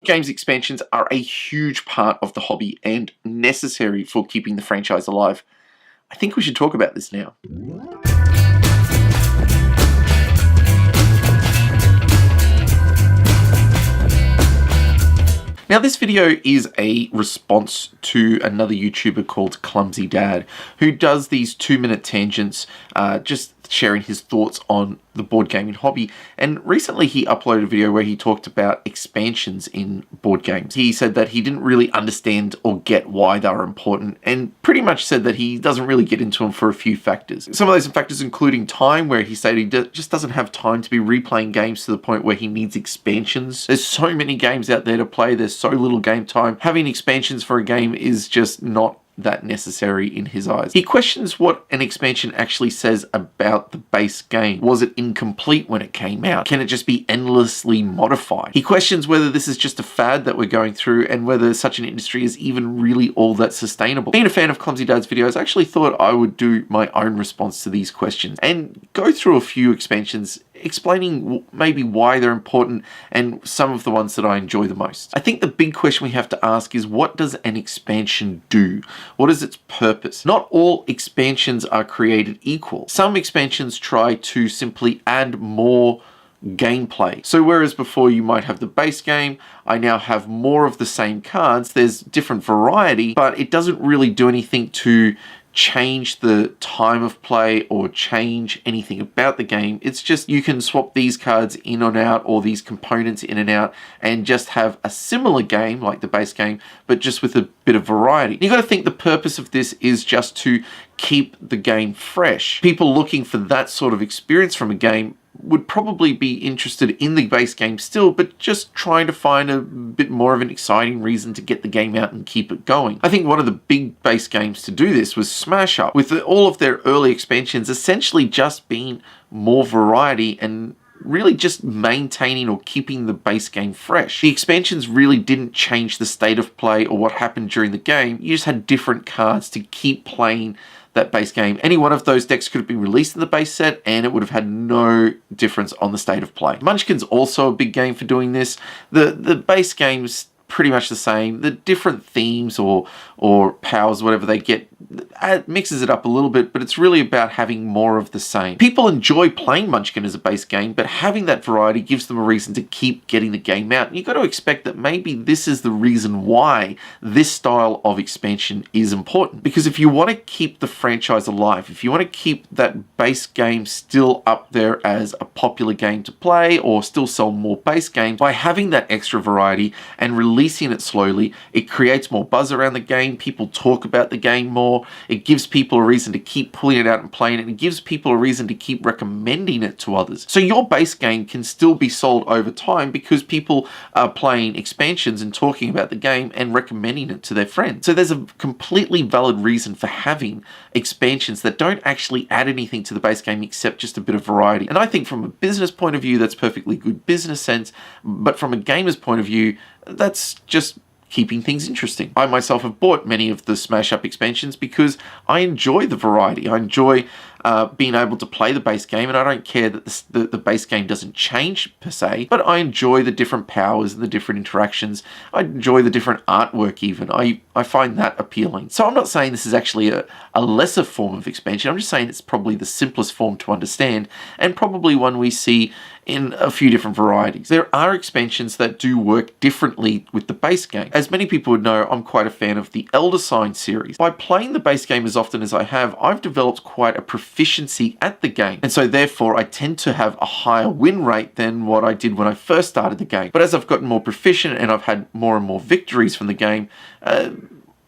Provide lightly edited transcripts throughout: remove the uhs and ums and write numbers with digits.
Games expansions are a huge part of the hobby and necessary for keeping the franchise alive. I think we should talk about this now. Now, this video is a response to another YouTuber called Clumsy Dad, who does these 2-minute tangents, just sharing his thoughts on the board gaming hobby. And recently he uploaded a video where he talked about expansions in board games. He said that he didn't really understand or get why they were important, and pretty much said that he doesn't really get into them for a few factors. Some of those factors including time, where he said he just doesn't have time to be replaying games to the point where he needs expansions. There's so many games out there to play, there's so little game time. Having expansions for a game is just not that necessary in his eyes. He questions what an expansion actually says about the base game. Was it incomplete when it came out? Can it just be endlessly modified? He questions whether this is just a fad that we're going through and whether such an industry is even really all that sustainable. Being a fan of Clumsy Dad's videos, I actually thought I would do my own response to these questions and go through a few expansions, explaining maybe why they're important and some of the ones that I enjoy the most. I think the big question we have to ask is, what does an expansion do? What is its purpose? Not all expansions are created equal. Some expansions try to simply add more gameplay. So whereas before you might have the base game, I now have more of the same cards. There's different variety, but it doesn't really do anything to change the time of play or change anything about the game. It's just you can swap these cards in and out, or these components in and out, and just have a similar game like the base game, but just with a bit of variety. You got to think the purpose of this is just to keep the game fresh. People looking for that sort of experience from a game would probably be interested in the base game still, but just trying to find a bit more of an exciting reason to get the game out and keep it going. I think one of the big base games to do this was Smash Up, with all of their early expansions essentially just being more variety and really just maintaining or keeping the base game fresh. The expansions really didn't change the state of play or what happened during the game. You just had different cards to keep playing that base game. Any one of those decks could have been released in the base set and it would have had no difference on the state of play. Munchkin's also a big game for doing this. The base game's pretty much the same. The different themes or powers, whatever they get, mixes it up a little bit, but it's really about having more of the same. People enjoy playing Munchkin as a base game, but having that variety gives them a reason to keep getting the game out. And you've got to expect that maybe this is the reason why this style of expansion is important. Because if you want to keep the franchise alive, if you want to keep that base game still up there as a popular game to play, or still sell more base games, by having that extra variety and releasing it slowly, it creates more buzz around the game. People talk about the game more. It gives people a reason to keep pulling it out and playing it, and it gives people a reason to keep recommending it to others. So your base game can still be sold over time because people are playing expansions and talking about the game and recommending it to their friends. So there's a completely valid reason for having expansions that don't actually add anything to the base game except just a bit of variety. And I think from a business point of view, that's perfectly good business sense, but from a gamer's point of view, that's just keeping things interesting. I myself have bought many of the Smash Up expansions because I enjoy the variety. I enjoy being able to play the base game, and I don't care that the base game doesn't change per se, but I enjoy the different powers and the different interactions. I enjoy the different artwork even. I find that appealing. So I'm not saying this is actually a lesser form of expansion. I'm just saying it's probably the simplest form to understand, and probably one we see in a few different varieties. There are expansions that do work differently with the base game. As many people would know, I'm quite a fan of the Elder Sign series. By playing the base game as often as I have, I've developed quite a proficiency at the game, and so therefore I tend to have a higher win rate than what I did when I first started the game. But as I've gotten more proficient and I've had more and more victories from the game,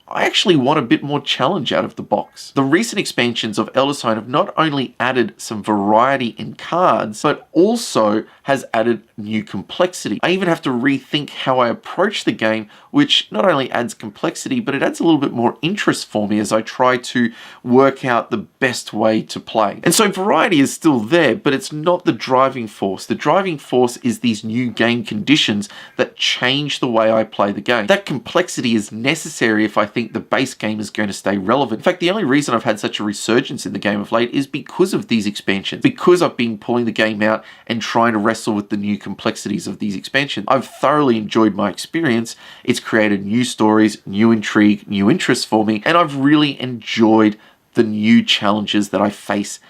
I actually want a bit more challenge out of the box. The recent expansions of Elder Sign have not only added some variety in cards, but also has added new complexity. I even have to rethink how I approach the game, which not only adds complexity, but it adds a little bit more interest for me as I try to work out the best way to play. And so variety is still there, but it's not the driving force. The driving force is these new game conditions that change the way I play the game. That complexity is necessary if I think the base game is going to stay relevant. In fact, the only reason I've had such a resurgence in the game of late is because of these expansions. Because I've been pulling the game out and trying to wrestle with the new complexities of these expansions. I've thoroughly enjoyed my experience. It's created new stories, new intrigue, new interests for me, and I've really enjoyed the new challenges that I face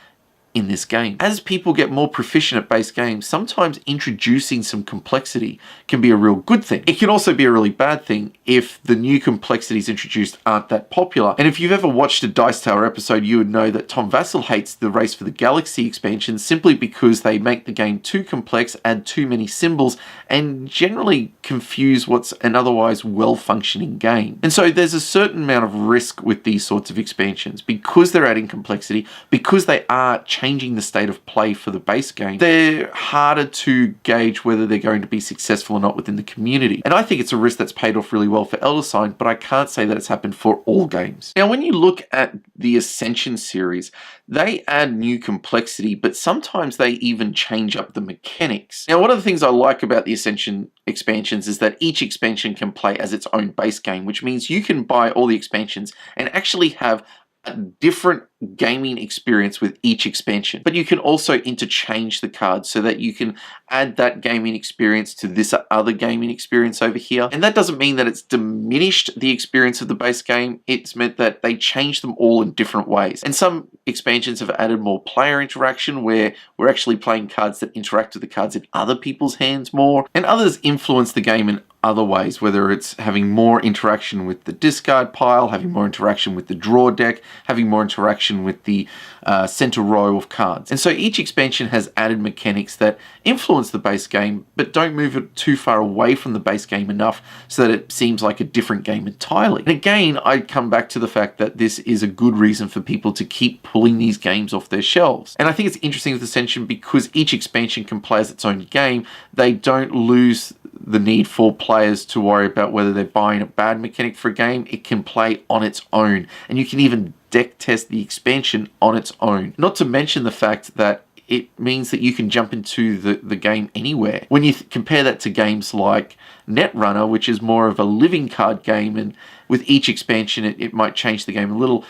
in this game. As people get more proficient at base games, sometimes introducing some complexity can be a real good thing. It can also be a really bad thing if the new complexities introduced aren't that popular. And if you've ever watched a Dice Tower episode, you would know that Tom Vassell hates the Race for the Galaxy expansion simply because they make the game too complex, add too many symbols, and generally confuse what's an otherwise well-functioning game. And so there's a certain amount of risk with these sorts of expansions. Because they're adding complexity, because they are changing the state of play for the base game, they're harder to gauge whether they're going to be successful or not within the community. And I think it's a risk that's paid off really well for Elder Sign, but I can't say that it's happened for all games. Now, when you look at the Ascension series, they add new complexity, but sometimes they even change up the mechanics. Now, one of the things I like about the Ascension expansions is that each expansion can play as its own base game, which means you can buy all the expansions and actually have a different gaming experience with each expansion. But you can also interchange the cards so that you can add that gaming experience to this other gaming experience over here. And that doesn't mean that it's diminished the experience of the base game. It's meant that they change them all in different ways. And some expansions have added more player interaction where we're actually playing cards that interact with the cards in other people's hands more. And others influence the game in other ways, whether it's having more interaction with the discard pile, having more interaction with the draw deck, having more interaction with the center row of cards. And so each expansion has added mechanics that influence the base game, but don't move it too far away from the base game enough so that it seems like a different game entirely. And again, I come back to the fact that this is a good reason for people to keep pulling these games off their shelves. And I think it's interesting with Ascension because each expansion can play as its own game. They don't lose the need for players to worry about whether they're buying a bad mechanic for a game. It can play on its own, and you can even deck test the expansion on its own. Not to mention the fact that it means that you can jump into the game anywhere. When you compare that to games like Netrunner, which is more of a living card game, and with each expansion it might change the game a little,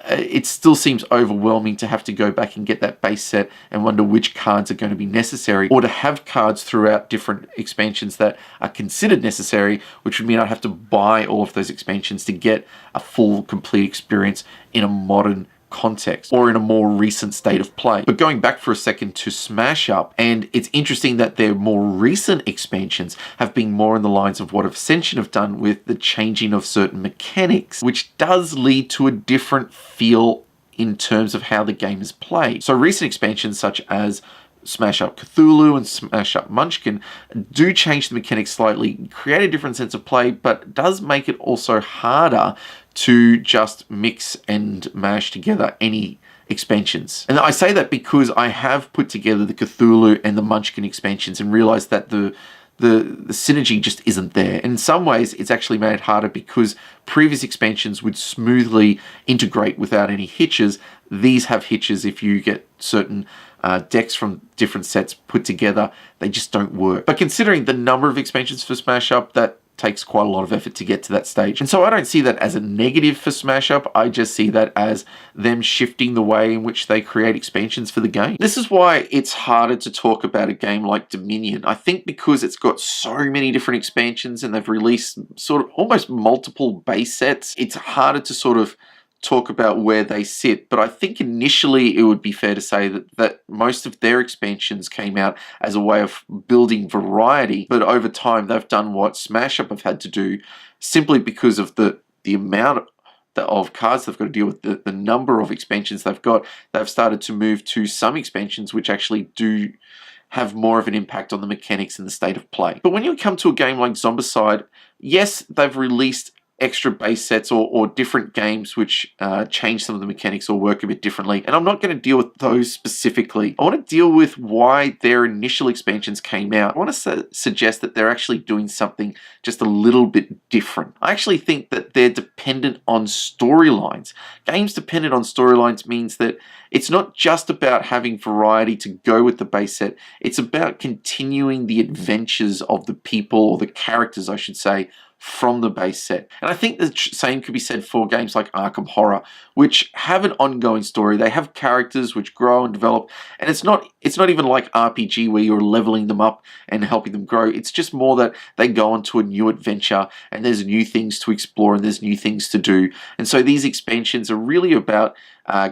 it still seems overwhelming to have to go back and get that base set and wonder which cards are going to be necessary, or to have cards throughout different expansions that are considered necessary, which would mean I'd have to buy all of those expansions to get a full, complete experience in a modern context or in a more recent state of play. But going back for a second to Smash Up, and it's interesting that their more recent expansions have been more in the lines of what Ascension have done with the changing of certain mechanics, which does lead to a different feel in terms of how the game is played. So recent expansions such as Smash Up Cthulhu and Smash Up Munchkin do change the mechanics slightly, create a different sense of play, but does make it also harder to just mix and mash together any expansions. And I say that because I have put together the Cthulhu and the Munchkin expansions and realized that the synergy just isn't there. In some ways, it's actually made it harder because previous expansions would smoothly integrate without any hitches. These have hitches if you get certain decks from different sets put together. They just don't work. But considering the number of expansions for Smash Up, that takes quite a lot of effort to get to that stage. And so I don't see that as a negative for Smash Up. I just see that as them shifting the way in which they create expansions for the game. This is why it's harder to talk about a game like Dominion. I think because it's got so many different expansions and they've released sort of almost multiple base sets, it's harder to sort of talk about where they sit. But I think initially it would be fair to say that most of their expansions came out as a way of building variety, but over time they've done what Smash Up have had to do simply because of the amount of cards they've got to deal with, the number of expansions they've got. They've started to move to some expansions which actually do have more of an impact on the mechanics and the state of play. But when you come to a game like Zombicide, yes, they've released extra base sets or different games which change some of the mechanics or work a bit differently. And I'm not going to deal with those specifically. I want to deal with why their initial expansions came out. I want to suggest that they're actually doing something just a little bit different. I actually think that they're dependent on storylines. Games dependent on storylines means that it's not just about having variety to go with the base set. It's about continuing the adventures of the people, or the characters, I should say, from the base set. And I think the same could be said for games like Arkham Horror, which have an ongoing story. They have characters which grow and develop, and it's not even like RPG where you're leveling them up and helping them grow. It's just more that they go onto a new adventure and there's new things to explore and there's new things to do. And so these expansions are really about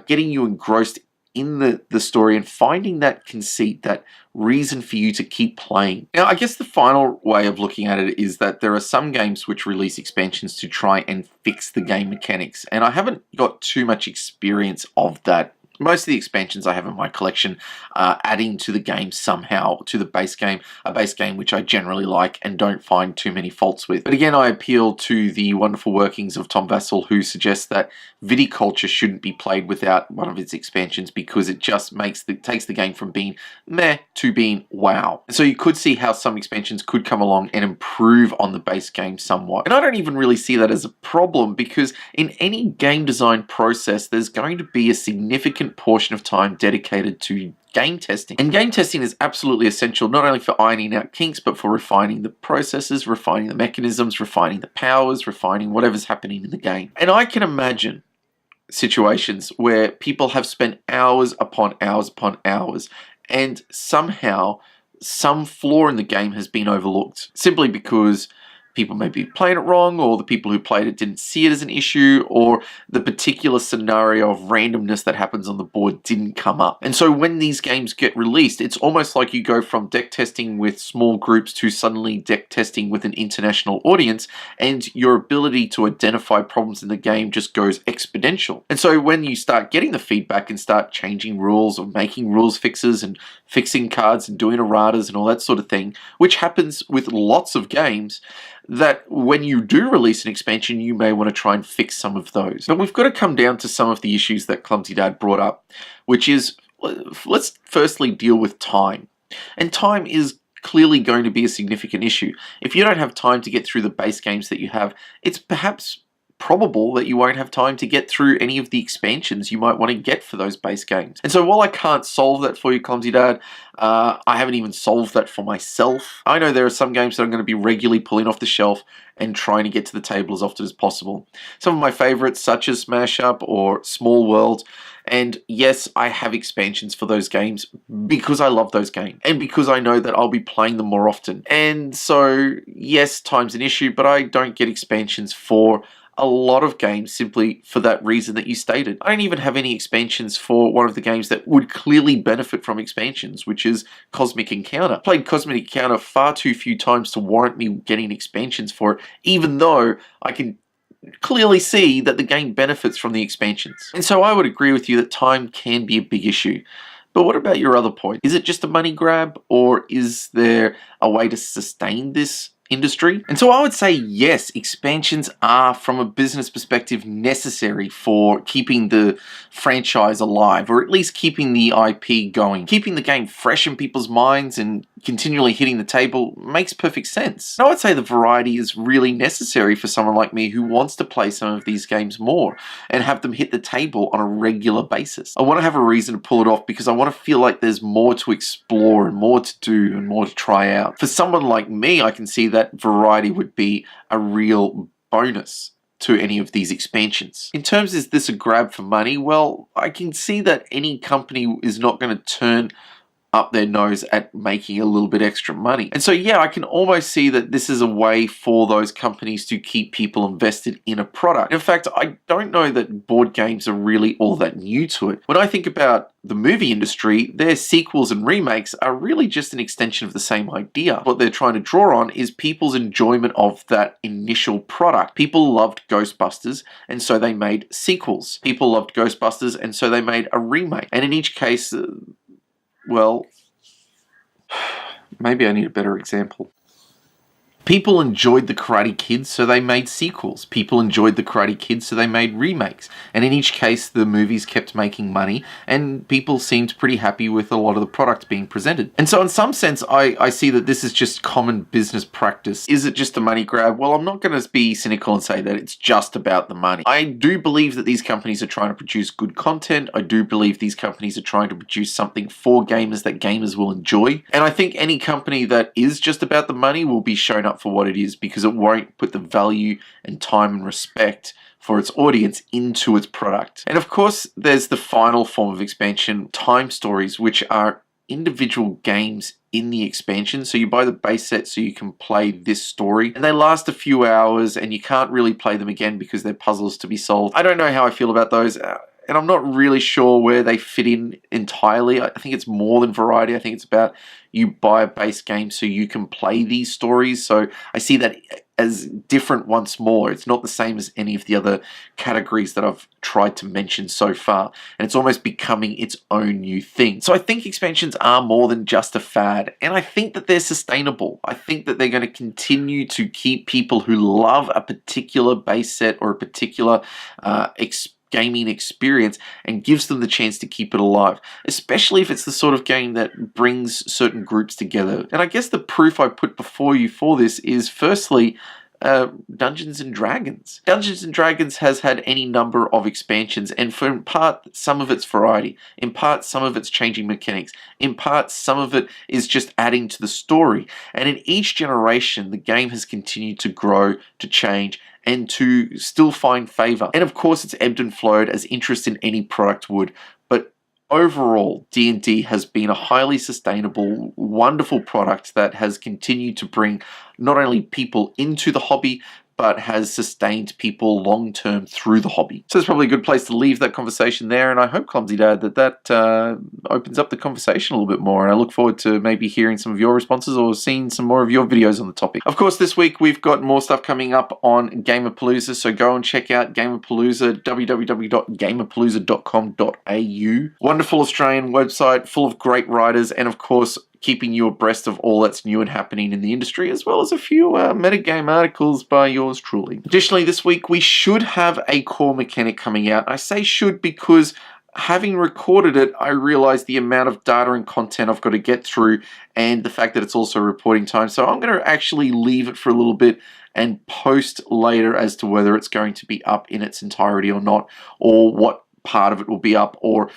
getting you engrossed in the story and finding that conceit, that reason for you to keep playing. Now, I guess the final way of looking at it is that there are some games which release expansions to try and fix the game mechanics, and I haven't got too much experience of that. Most of the expansions I have in my collection are adding to the game somehow, to the base game, a base game which I generally like and don't find too many faults with. But again, I appeal to the wonderful workings of Tom Vasel, who suggests that viticulture shouldn't be played without one of its expansions because it just takes the game from being meh to being wow. And so you could see how some expansions could come along and improve on the base game somewhat. And I don't even really see that as a problem, because in any game design process, there's going to be a significant portion of time dedicated to game testing. And game testing is absolutely essential, not only for ironing out kinks, but for refining the processes, refining the mechanisms, refining the powers, refining whatever's happening in the game. And I can imagine situations where people have spent hours upon hours upon hours, and somehow some flaw in the game has been overlooked, simply because people may be playing it wrong, or the people who played it didn't see it as an issue, or the particular scenario of randomness that happens on the board didn't come up. And so when these games get released, it's almost like you go from deck testing with small groups to suddenly deck testing with an international audience, and your ability to identify problems in the game just goes exponential. And so when you start getting the feedback and start changing rules or making rules fixes and fixing cards and doing erratas and all that sort of thing, which happens with lots of games, that when you do release an expansion, you may want to try and fix some of those. But we've got to come down to some of the issues that Clumsy Dad brought up, which is, let's firstly deal with time. And time is clearly going to be a significant issue. If you don't have time to get through the base games that you have, it's perhaps probable that you won't have time to get through any of the expansions you might want to get for those base games. And so while I can't solve that for you, Clumsy Dad, I haven't even solved that for myself. I know there are some games that I'm going to be regularly pulling off the shelf and trying to get to the table as often as possible. Some of my favorites, such as Smash Up or Small World, and yes, I have expansions for those games because I love those games and because I know that I'll be playing them more often. And so, yes, time's an issue, but I don't get expansions for a lot of games simply for that reason that you stated. I don't even have any expansions for one of the games that would clearly benefit from expansions, which is Cosmic Encounter. I played Cosmic Encounter far too few times to warrant me getting expansions for it, even though I can clearly see that the game benefits from the expansions. And so I would agree with you that time can be a big issue. But what about your other point? Is it just a money grab, or is there a way to sustain this industry? And so I would say yes, expansions are, from a business perspective, necessary for keeping the franchise alive, or at least keeping the IP going. Keeping the game fresh in people's minds and continually hitting the table makes perfect sense. And I would say the variety is really necessary for someone like me who wants to play some of these games more and have them hit the table on a regular basis. I want to have a reason to pull it off because I want to feel like there's more to explore and more to do and more to try out. For someone like me, I can see that variety would be a real bonus to any of these expansions. In terms, is this a grab for money? Well, I can see that any company is not going to turn up their nose at making a little bit extra money. And so, yeah, I can almost see that this is a way for those companies to keep people invested in a product. In fact, I don't know that board games are really all that new to it. When I think about the movie industry, their sequels and remakes are really just an extension of the same idea. What they're trying to draw on is people's enjoyment of that initial product. People loved Ghostbusters, and so they made sequels. People loved Ghostbusters, and so they made a remake. And in each case, well, maybe I need a better example. People enjoyed the Karate Kid, so they made sequels. People enjoyed the Karate Kid, so they made remakes. And in each case, the movies kept making money, and people seemed pretty happy with a lot of the product being presented. And so in some sense, I see that this is just common business practice. Is it just a money grab? Well, I'm not going to be cynical and say that it's just about the money. I do believe that these companies are trying to produce good content. I do believe these companies are trying to produce something for gamers that gamers will enjoy. And I think any company that is just about the money will be shown up up for what it is, because it won't put the value and time and respect for its audience into its product. And of course, there's the final form of expansion, time stories, which are individual games in the expansion. So you buy the base set so you can play this story, and they last a few hours and you can't really play them again because they're puzzles to be solved. I don't know how I feel about those. And I'm not really sure where they fit in entirely. I think it's more than variety. I think it's about you buy a base game so you can play these stories. So I see that as different once more. It's not the same as any of the other categories that I've tried to mention so far. And it's almost becoming its own new thing. So I think expansions are more than just a fad. And I think that they're sustainable. I think that they're going to continue to keep people who love a particular base set or a particular gaming experience and gives them the chance to keep it alive, especially if it's the sort of game that brings certain groups together. And I guess the proof I put before you for this is, firstly, Dungeons and Dragons. Dungeons and Dragons has had any number of expansions, and for in part some of it's variety, in part some of it's changing mechanics, in part some of it is just adding to the story. And in each generation, the game has continued to grow, to change, and to still find favor. And of course, it's ebbed and flowed as interest in any product would. But overall, D&D has been a highly sustainable, wonderful product that has continued to bring not only people into the hobby, but has sustained people long-term through the hobby. So it's probably a good place to leave that conversation there, and I hope, Clumsy Dad, that opens up the conversation a little bit more, and I look forward to maybe hearing some of your responses or seeing some more of your videos on the topic. Of course, this week we've got more stuff coming up on Gamerpalooza, so go and check out Gamerpalooza, www.gamerpalooza.com.au. Wonderful Australian website full of great writers, and of course, keeping you abreast of all that's new and happening in the industry, as well as a few metagame articles by yours truly. Additionally, this week we should have a core mechanic coming out. I say should because having recorded it, I realized the amount of data and content I've got to get through, and the fact that it's also reporting time. So I'm going to actually leave it for a little bit and post later as to whether it's going to be up in its entirety or not, or what part of it will be up, or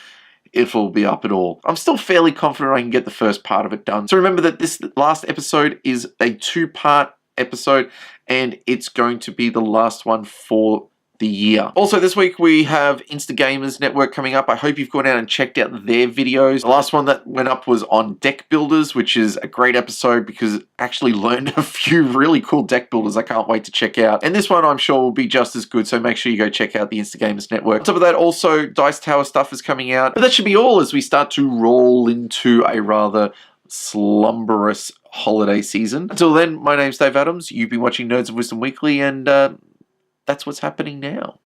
if it'll be up at all. I'm still fairly confident I can get the first part of it done. So remember that this last episode is a 2-part episode, and it's going to be the last one for the year. Also, this week we have Instagamers Network coming up. I hope you've gone out and checked out their videos. The last one that went up was on deck builders, which is a great episode because it actually learned a few really cool deck builders I can't wait to check out. And this one I'm sure will be just as good, so make sure you go check out the Instagamers Network. On top of that, also Dice Tower stuff is coming out. But that should be all as we start to roll into a rather slumberous holiday season. Until then, my name's Dave Adams. You've been watching Nerds of Wisdom Weekly, and that's what's happening now.